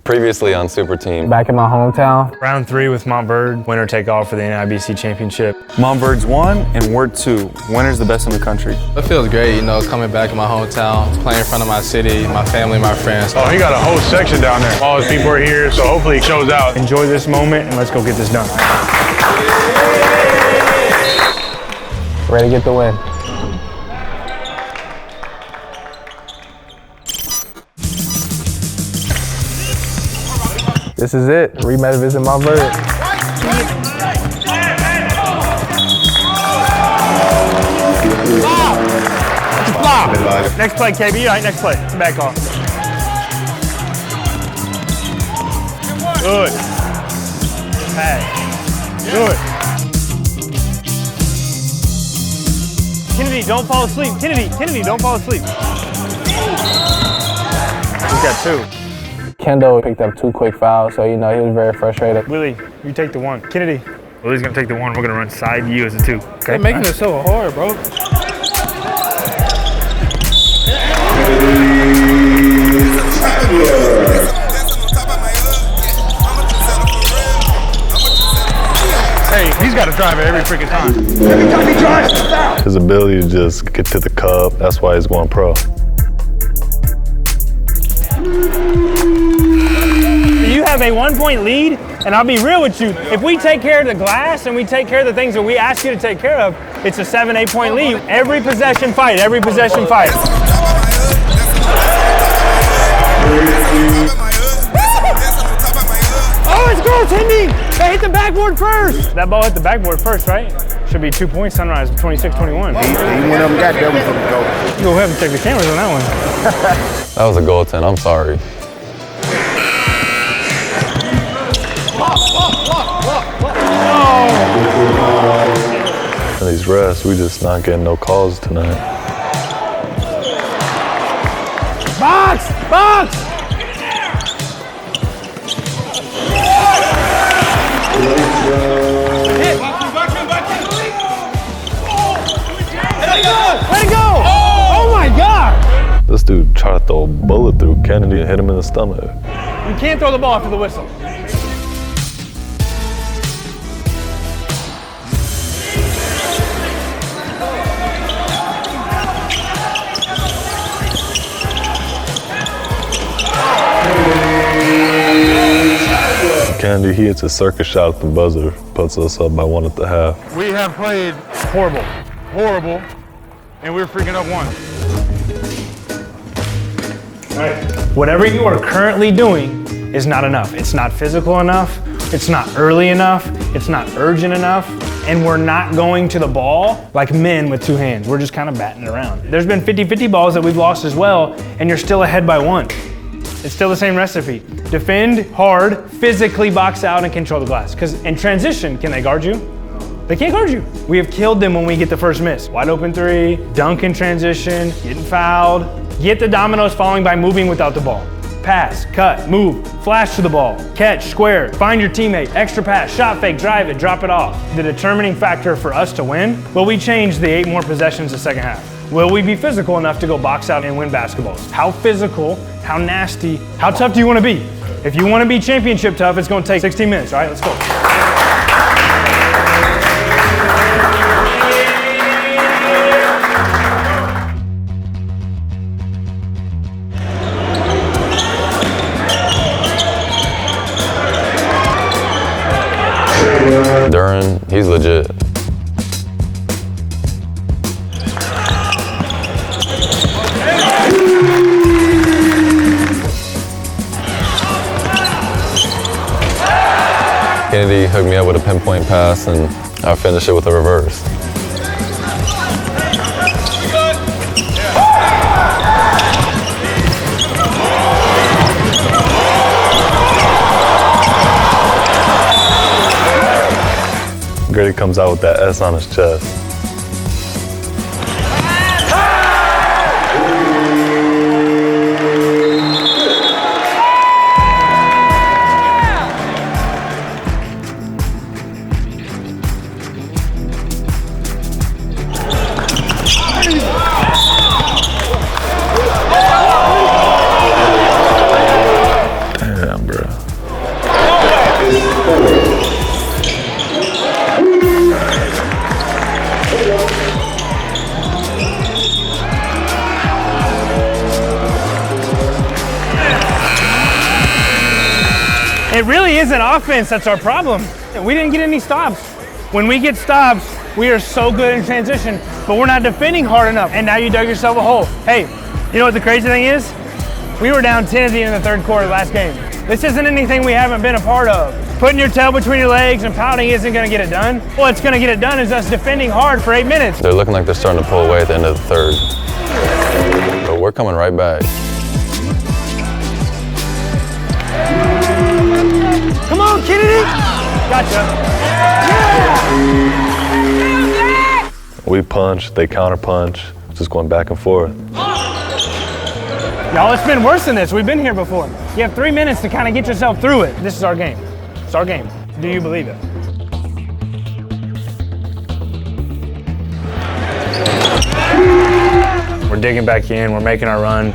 Previously on Superteam. Back in my hometown. Round 3 with Montverde. Winner take all for the NIBC championship. Montverde's 1 and we're 2. Winner's the best in the country. It feels great, you know, coming back in my hometown, playing in front of my city, my family, my friends. Oh, he got a whole section down there. All his people are here, so hopefully it shows out. Enjoy this moment and let's go get this done. Ready to get the win. This is it. Rematch visit Montverde. Next play, KB. All right, next play. Back off. Good. Pass. Good. Kennedy, don't fall asleep. Kennedy, don't fall asleep. He's got 2. Kendall picked up 2 quick fouls, so, you know, he was very frustrated. Willie, you take the 1. Kennedy. Willie's gonna take the 1. We're gonna run side you as a 2. Okay. They're making it so hard, bro. Hey, he's got to drive it every freaking time. Every time he drives, it's foul. His ability to just get to the cup, that's why he's going pro. You have a 1-point lead, and I'll be real with you. If we take care of the glass and we take care of the things that we ask you to take care of, it's a 7-8 point lead. Every possession fight, every possession fight. Oh, it's goaltending! They hit the backboard first! That ball hit the backboard first, right? Should be 2 points, Sunrise, 26-21. Even one of them got double for the goal. Go ahead and check the cameras on that one. That was a goaltend, I'm sorry. These refs, we just not getting no calls tonight. Box! Box! Let it go! Oh my God! This dude tried to throw a bullet through Kennedy and hit him in the stomach. You can't throw the ball after the whistle. Kennedy, he hits a circus shot at the buzzer, puts us up by 1 at the half. We have played horrible, and we're freaking up 1. All right. Whatever you are currently doing is not enough. It's not physical enough. It's not early enough. It's not urgent enough. And we're not going to the ball like men with 2 hands. We're just kind of batting it around. There's been 50-50 balls that we've lost as well, and you're still ahead by 1. It's still the same recipe. Defend hard, physically box out, and control the glass. Because in transition, can they guard you? They can't guard you. We have killed them when we get the first miss. Wide open 3, dunk in transition, getting fouled. Get the dominoes falling by moving without the ball. Pass, cut, move, flash to the ball, catch, square, find your teammate, extra pass, shot fake, drive it, drop it off. The determining factor for us to win, will we change the 8 more possessions the second half? Will we be physical enough to go box out and win basketballs? How physical, how nasty, how tough do you want to be? If you want to be championship tough, it's going to take 16 minutes, all right? Let's go. Duren, he's legit. Kennedy hooked me up with a pinpoint pass and I finished it with a reverse. Grady comes out with that S on his chest. Damn, bro. It really isn't offense that's our problem. We didn't get any stops. When we get stops, we are so good in transition, but we're not defending hard enough. And now you dug yourself a hole. Hey, you know what the crazy thing is? We were down 10 at the end of the third quarter last game. This isn't anything we haven't been a part of. Putting your tail between your legs and pouting isn't gonna get it done. What's gonna get it done is us defending hard for 8 minutes. They're looking like they're starting to pull away at the end of the third. But we're coming right back. Come on, Kennedy! Gotcha. We punch, they counter punch, just going back and forth. Y'all, it's been worse than this. We've been here before. You have 3 minutes to kind of get yourself through it. This is our game. It's our game. Do you believe it? We're digging back in. We're making our run.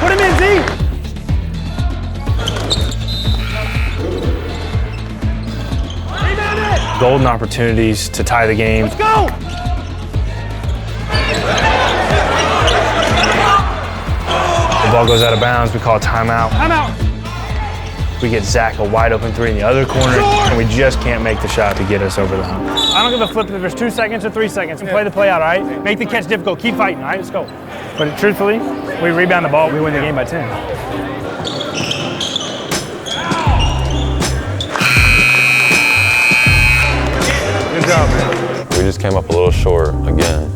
Put him in, Z! Golden opportunities to tie the game. Let's go! The ball goes out of bounds. We call a timeout. Timeout! We get Zach a wide open three in the other corner, and we just can't make the shot to get us over the hump. I don't give a flip if there's 2 seconds or 3 seconds. We play the play out, all right? Make the catch difficult. Keep fighting, all right? Let's go. But truthfully, we rebound the ball. We win the game by 10. Good job, man. We just came up a little short again.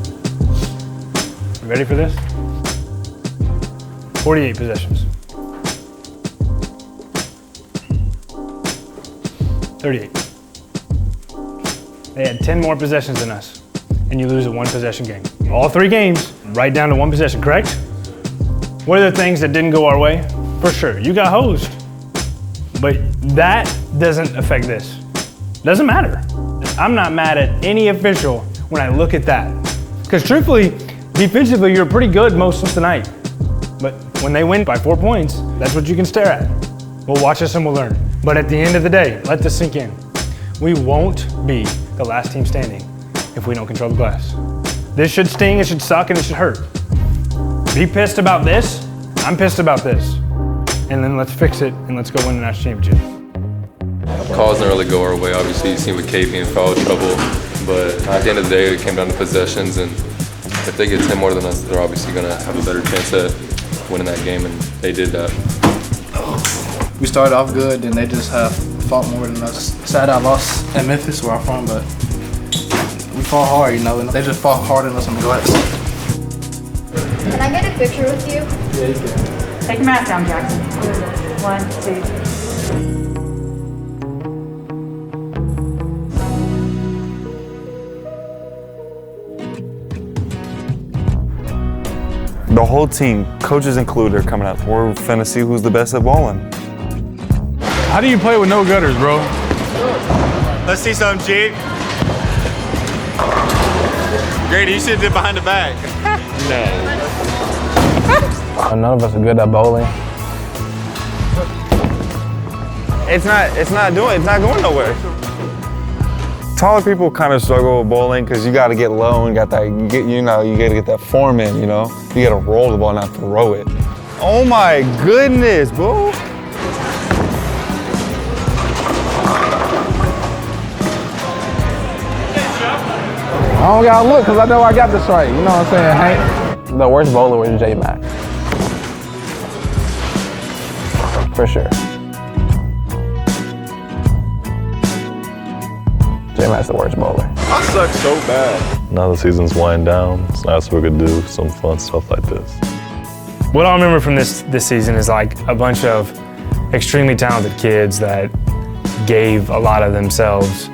You ready for this? 48 possessions. 38. They had 10 more possessions than us, and you lose a 1-possession game. All 3 games, right down to 1 possession, correct? What are the things that didn't go our way? For sure, you got hosed. But that doesn't affect this. Doesn't matter. I'm not mad at any official when I look at that. Because truthfully, defensively, you're pretty good most of the night. But when they win by 4 points, that's what you can stare at. We'll watch this and we'll learn. But at the end of the day, let this sink in. We won't be the last team standing if we don't control the glass. This should sting, it should suck, and it should hurt. Be pissed about this, I'm pissed about this. And then let's fix it and let's go win the national championship. Calls didn't really go our way. Obviously, you seen with KP in foul trouble. But at the end of the day, it came down to possessions. And if they get 10 more than us, they're obviously going to have a better chance at winning that game. And they did that. We started off good, and they just have fought more than us. Sad I lost at Memphis, where I'm from, but we fought hard, you know, and they just fought harder than us on the glass. Can I get a picture with you? Yeah, you can. Take your mask down, Jackson. 1, 2. The whole team, coaches included, are coming out. We're finna see who's the best at bowling. How do you play with no gutters, bro? Let's see some, Chief. Grady, you should have did behind the back. None of us are good at bowling. It's not going nowhere. Taller people kind of struggle with bowling because you got to get low and you got to get that form in, you know? You got to roll the ball, not throw it. Oh my goodness, bro. I don't gotta look because I know I got this right. You know what I'm saying, Hank? The worst bowler was J-Mac. For sure. J-Mac's the worst bowler. I suck so bad. Now the season's winding down. It's nice we could do some fun stuff like this. What I remember from this season is like a bunch of extremely talented kids that gave a lot of themselves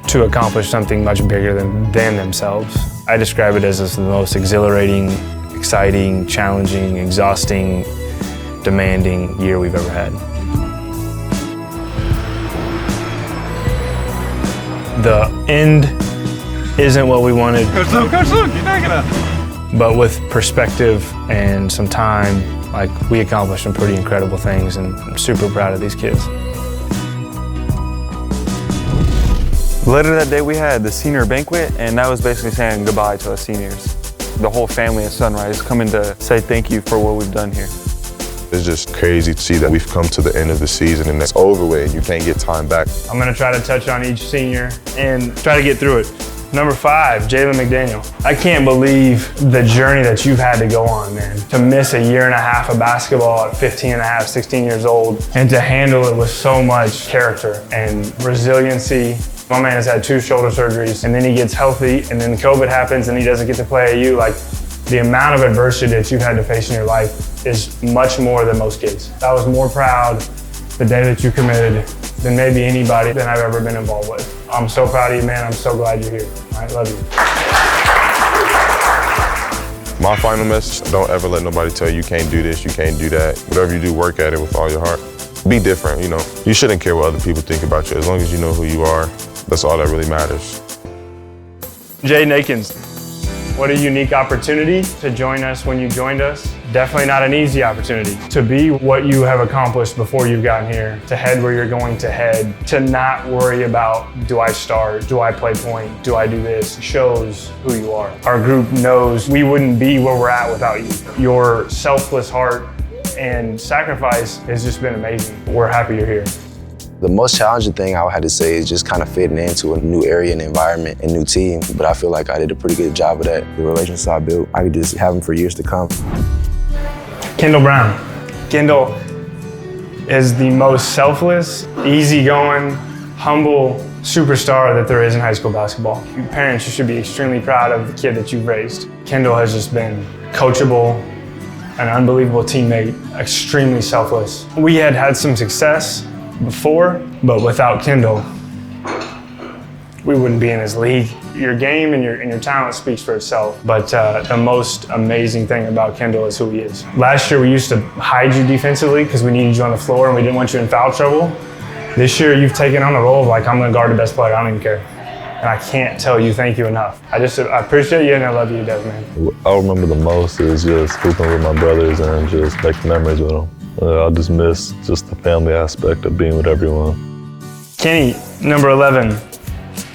to accomplish something much bigger than themselves. I describe it as the most exhilarating, exciting, challenging, exhausting, demanding year we've ever had. The end isn't what we wanted. Coach Luke, you're not gonna. But with perspective and some time, like, we accomplished some pretty incredible things, and I'm super proud of these kids. Later that day we had the senior banquet, and that was basically saying goodbye to us seniors. The whole family at Sunrise coming to say thank you for what we've done here. It's just crazy to see that we've come to the end of the season and it's over with and you can't get time back. I'm gonna try to touch on each senior and try to get through it. Number 5, Jalen McDaniel. I can't believe the journey that you've had to go on, man. To miss a year and a half of basketball at 15 and a half, 16 years old, and to handle it with so much character and resiliency. My man has had 2 shoulder surgeries, and then he gets healthy, and then COVID happens, and he doesn't get to play AU. Like, the amount of adversity that you've had to face in your life is much more than most kids. I was more proud the day that you committed than maybe anybody that I've ever been involved with. I'm so proud of you, man. I'm so glad you're here. I love you. My final message, don't ever let nobody tell you you can't do this, you can't do that. Whatever you do, work at it with all your heart. Be different, you know. You shouldn't care what other people think about you. As long as you know who you are, that's all that really matters. Jay Nakins, what a unique opportunity to join us when you joined us. Definitely not an easy opportunity. To be what you have accomplished before you've gotten here, to head where you're going to head, to not worry about, do I start, do I play point, do I do this, shows who you are. Our group knows we wouldn't be where we're at without you. Your selfless heart and sacrifice has just been amazing. We're happy you're here. The most challenging thing I would have to say is just kind of fitting into a new area and environment and new team. But I feel like I did a pretty good job of that. The relationships I built, I could just have them for years to come. Kendall Brown. Kendall is the most selfless, easygoing, humble superstar that there is in high school basketball. Your parents, you should be extremely proud of the kid that you've raised. Kendall has just been coachable, an unbelievable teammate, extremely selfless. We had some success before, but without Kendall, we wouldn't be in his league. Your game and your talent speaks for itself, but the most amazing thing about Kendall is who he is. Last year, we used to hide you defensively because we needed you on the floor and we didn't want you in foul trouble. This year, you've taken on the role of like, I'm gonna guard the best player, I don't even care. And I can't tell you thank you enough. I appreciate you and I love you to death, man. I remember the most is just hooping with my brothers and just making memories with them. I just miss just the family aspect of being with everyone. Kenny, number 11.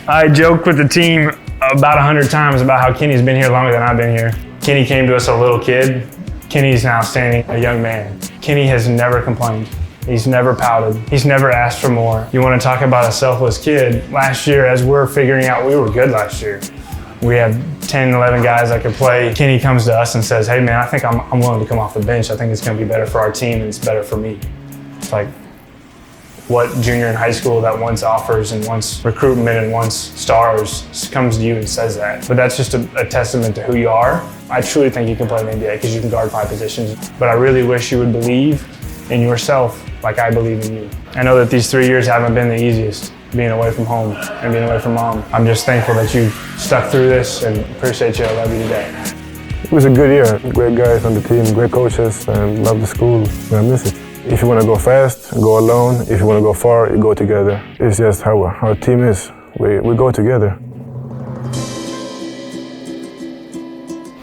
I joked with the team about 100 times about how Kenny's been here longer than I've been here. Kenny came to us a little kid. Kenny's now standing a young man. Kenny has never complained. He's never pouted. He's never asked for more. You want to talk about a selfless kid? Last year, as we're figuring out, we were good last year. We had 10, 11 guys that could play. Kenny comes to us and says, hey man, I think I'm willing to come off the bench. I think it's gonna be better for our team and it's better for me. It's like what junior in high school that wants offers and wants recruitment and wants stars comes to you and says that. But that's just a testament to who you are. I truly think you can play in the NBA because you can guard 5 positions. But I really wish you would believe in yourself like I believe in you. I know that these 3 years haven't been the easiest, being away from home and being away from mom. I'm just thankful that you stuck through this and appreciate you. I love you today. It was a good year. Great guys on the team, great coaches, and love the school. I miss it. If you want to go fast, go alone. If you want to go far, you go together. It's just how our team is. We go together.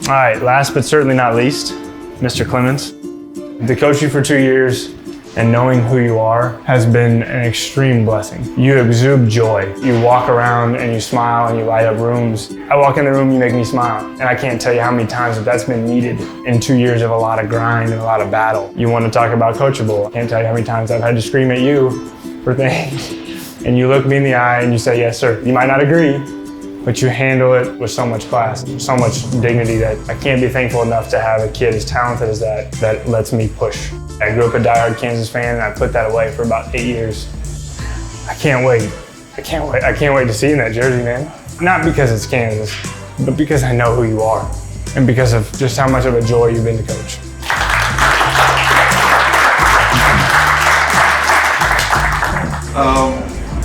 All right, last but certainly not least, Mr. Clemens. To coach you for 2 years and knowing who you are has been an extreme blessing. You exude joy. You walk around and you smile and you light up rooms. I walk in the room, you make me smile. And I can't tell you how many times that's been needed in 2 years of a lot of grind and a lot of battle. You want to talk about coachable. I can't tell you how many times I've had to scream at you for things. And you look me in the eye and you say, yes, sir. You might not agree, but you handle it with so much class, so much dignity that I can't be thankful enough to have a kid as talented as that lets me push. I grew up a diehard Kansas fan and I put that away for about 8 years. I can't wait. I can't wait to see you in that jersey, man. Not because it's Kansas, but because I know who you are and because of just how much of a joy you've been to coach.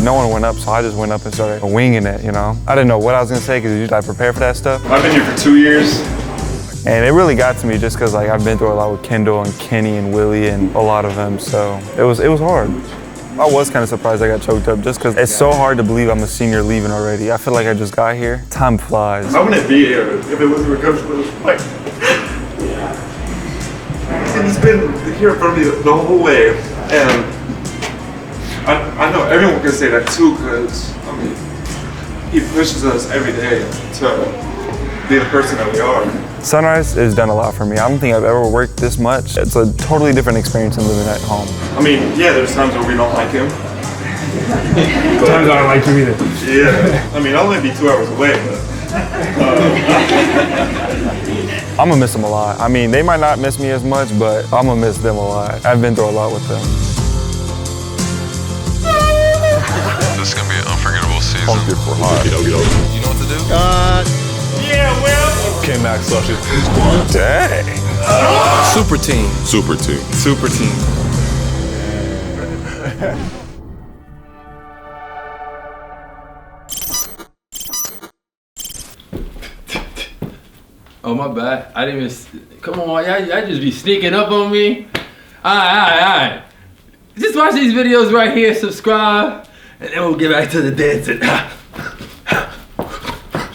No one went up, so I just went up and started winging it, you know? I didn't know what I was gonna say because usually I prepare for that stuff. I've been here for 2 years. And it really got to me just because like I've been through a lot with Kendall and Kenny and Willie and a lot of them, so it was hard. I was kind of surprised I got choked up just because it's so hard to believe I'm a senior leaving already. I feel like I just got here. Time flies. I wouldn't be here if it wasn't for Coach Willis. Like, and he's been here for me the whole way. And I know everyone can say that too, because I mean, he pushes us every day to be the person that we are. Sunrise has done a lot for me. I don't think I've ever worked this much. It's a totally different experience than living at home. I mean, yeah, there's times where we don't like him. Times I don't like you either. Yeah. I mean, I'll only be 2 hours away, but. I'm gonna miss them a lot. I mean, they might not miss me as much, but I'm gonna miss them a lot. I've been through a lot with them. This is gonna be an unforgettable season. Hungry for high. You know what to do? Yeah, well. K-Max such it. Dang. Superteam. Superteam. Superteam. Oh, my bad. I didn't even. Come on, y'all just be sneaking up on me. All right. Just watch these videos right here, subscribe, and then we'll get back to the dancing.